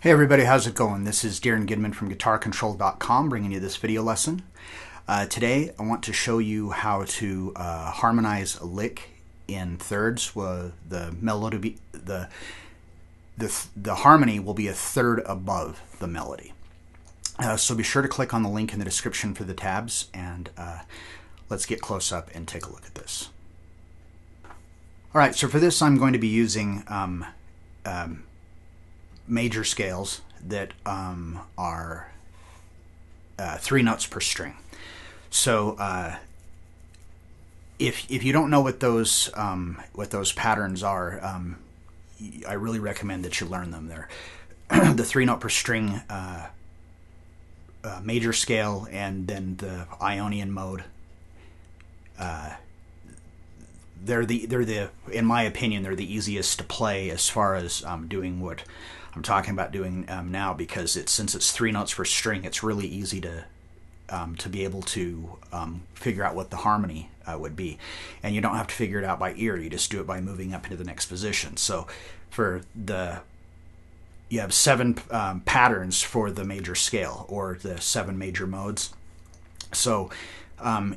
Hey everybody, how's it going? This is Darrin Goodman from GuitarControl.com bringing you this video lesson. Today I want to show you how to harmonize a lick in thirds. The melody, the harmony will be a third above the melody. So be sure to click on the link in the description for the tabs, and let's get close up and take a look at this. Alright, so for this I'm going to be using major scales that are 3 notes per string. So if you don't know what those patterns are, I really recommend that you learn them. They're the 3 note per string major scale, and then the Ionian mode. They're the in my opinion, they're the easiest to play as far as doing what I'm talking about doing now, because since it's 3 notes per string, it's really easy to be able to figure out what the harmony would be, and you don't have to figure it out by ear. You just do it by moving up into the next position. So you have 7 patterns for the major scale, or the 7 major modes. So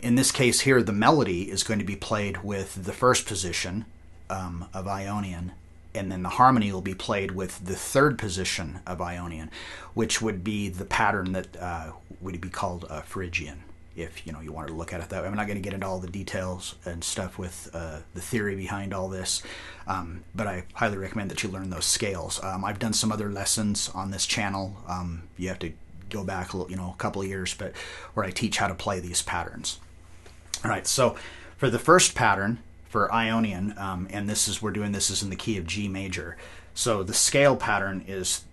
in this case here, the melody is going to be played with the first position of Ionian, and then the harmony will be played with the third position of Ionian, which would be the pattern that would be called Phrygian, if you wanted to look at it that way. I'm not going to get into all the details and stuff with the theory behind all this, but I highly recommend that you learn those scales. I've done some other lessons on this channel. You have to go back a couple of years, but where I teach how to play these patterns. All right, so for the first pattern for Ionian, and we're doing this is in the key of G major. So the scale pattern is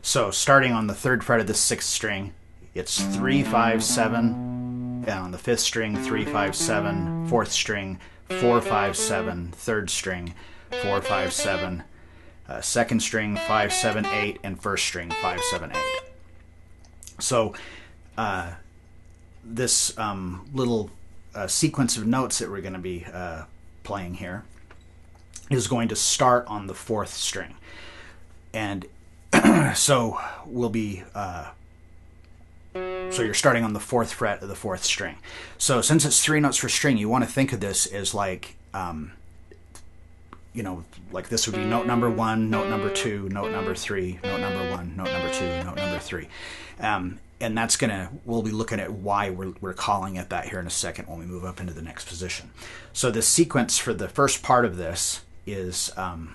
so starting on the 3rd fret of the 6th string, it's 3, 5, 7, and on the 5th string 3, 5, 7, 4th string 4, 5, 7, 3rd string 4, 5, 7, 2nd string 5, 7, 8, and 1st string 5, 7, 8. So this little sequence of notes that we're going to be playing here is going to start on the 4th string, and so we'll be so you're starting on the 4th fret of the 4th string. So since it's 3 notes per string, you want to think of this as like like this would be note number 1, note number 2, note number 3, note number 1, note number 2, note number 3. And we'll be looking at why we're calling it that here in a second when we move up into the next position. So the sequence for the first part of this is 4,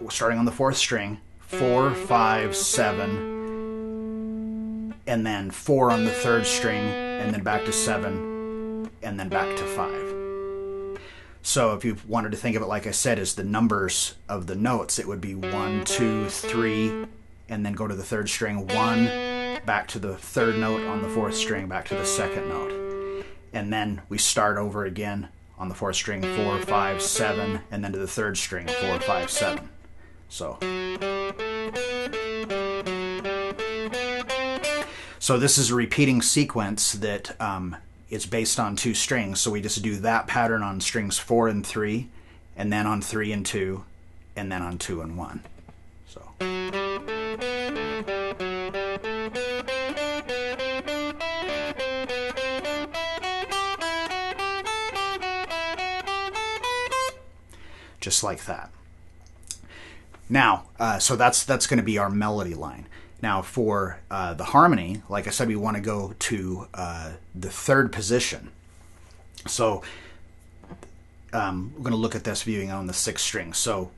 starting on the 4th string, 4, 5, 7, and then 4 on the 3rd string, and then back to 7, and then back to 5. So if you wanted to think of it, like I said, as the numbers of the notes, it would be 1, 2, 3, and then go to the 3rd string, 1, back to the 3rd note on the 4th string, back to the 2nd note. And then we start over again on the 4th string, 4, 5, 7, and then to the 3rd string, 4, 5, 7. So this is a repeating sequence that it's based on 2 strings, so we just do that pattern on strings 4 and 3, and then on 3 and 2, and then on 2 and 1. So just like that. Now, so that's going to be our melody line. Now for the harmony, like I said, we want to go to the 3rd position. So we're going to look at this viewing on the 6th string. So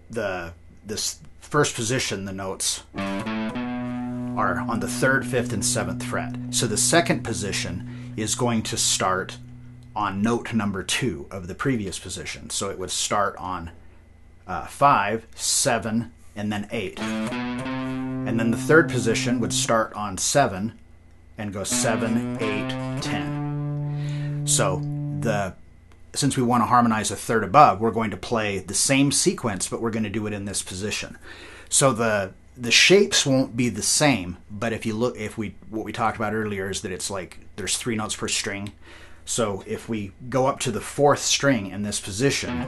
this first position, the notes are on the 3rd, 5th, and 7th fret. So the 2nd position is going to start on note number 2 of the previous position. So it would start on 5, 7, and then 8. And then the 3rd position would start on 7 and go 7, 8, 10. So since we want to harmonize a third above, we're going to play the same sequence, but we're going to do it in this position. So the shapes won't be the same, but if you look, what we talked about earlier is that it's like there's 3 notes per string. So if we go up to the 4th string in this position,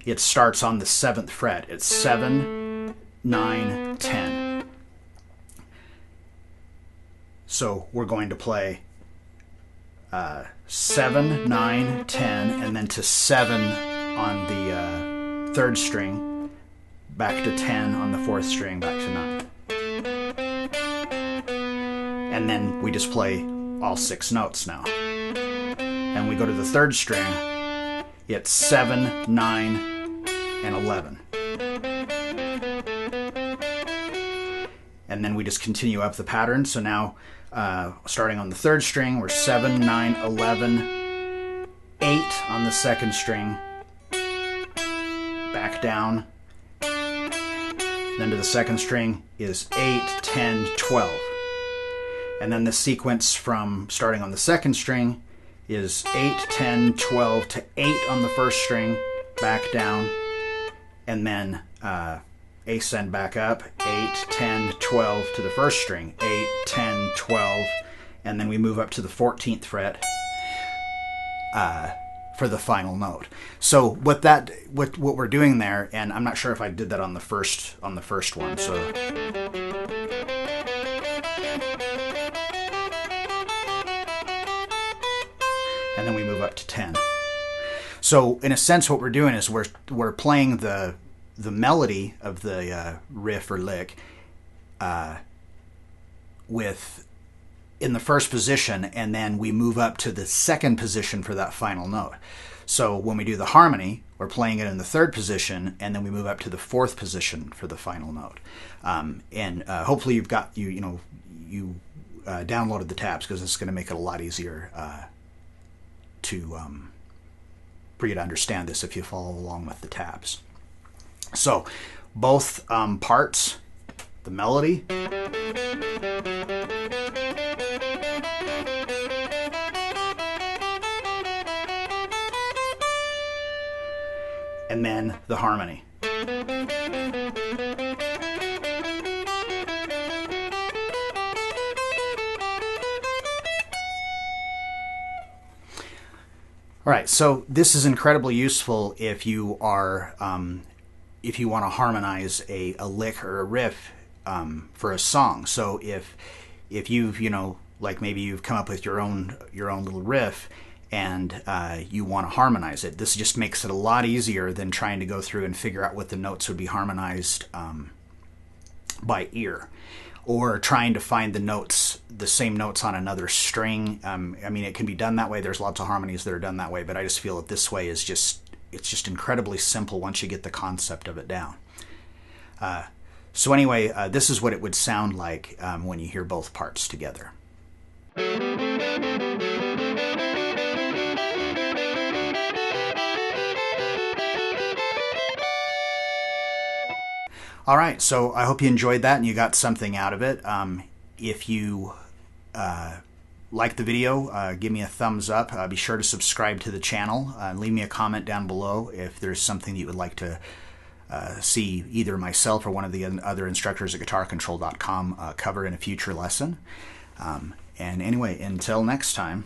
it starts on the 7th fret. It's 7, 9, 10. So we're going to play 7, 9, 10, and then to 7 on the 3rd string, back to 10 on the 4th string, back to 9. And then we just play all 6 notes now. And we go to the 3rd string, it's 7, 9, and 11. And then we just continue up the pattern. So now, starting on the 3rd string, we're 7, 9, 11, 8 on the 2nd string, back down. Then to the 2nd string is 8, 10, 12. And then the sequence from starting on the 2nd string is 8, 10, 12 to 8 on the 1st string, back down, and then ascend back up, 8, 10, 12 to the 1st string, 8, 10, 12, and then we move up to the 14th fret for the final note. So what we're doing there, and I'm not sure if I did that on the first one, so and then we move up to 10. So in a sense, what we're doing is we're playing the melody of the riff or lick in the 1st position, and then we move up to the 2nd position for that final note. So when we do the harmony, we're playing it in the 3rd position, and then we move up to the 4th position for the final note. Hopefully you've got you downloaded the tabs, because it's going to make it a lot easier for you to understand this if you follow along with the tabs. So both parts, the melody and then the harmony. All right, so this is incredibly useful if you are if you want to harmonize a lick or a riff for a song. So if you've like maybe you've come up with your own little riff and you want to harmonize it, this just makes it a lot easier than trying to go through and figure out what the notes would be harmonized by ear, or trying to find the same notes on another string. I mean, it can be done that way. There's lots of harmonies that are done that way, but I just feel that this way is it's just incredibly simple once you get the concept of it down. So anyway, this is what it would sound like when you hear both parts together. All right, so I hope you enjoyed that and you got something out of it. If you like the video, give me a thumbs up. Be sure to subscribe to the channel. Leave me a comment down below if there's something that you would like to see either myself or one of the other instructors at GuitarControl.com cover in a future lesson. And anyway, until next time.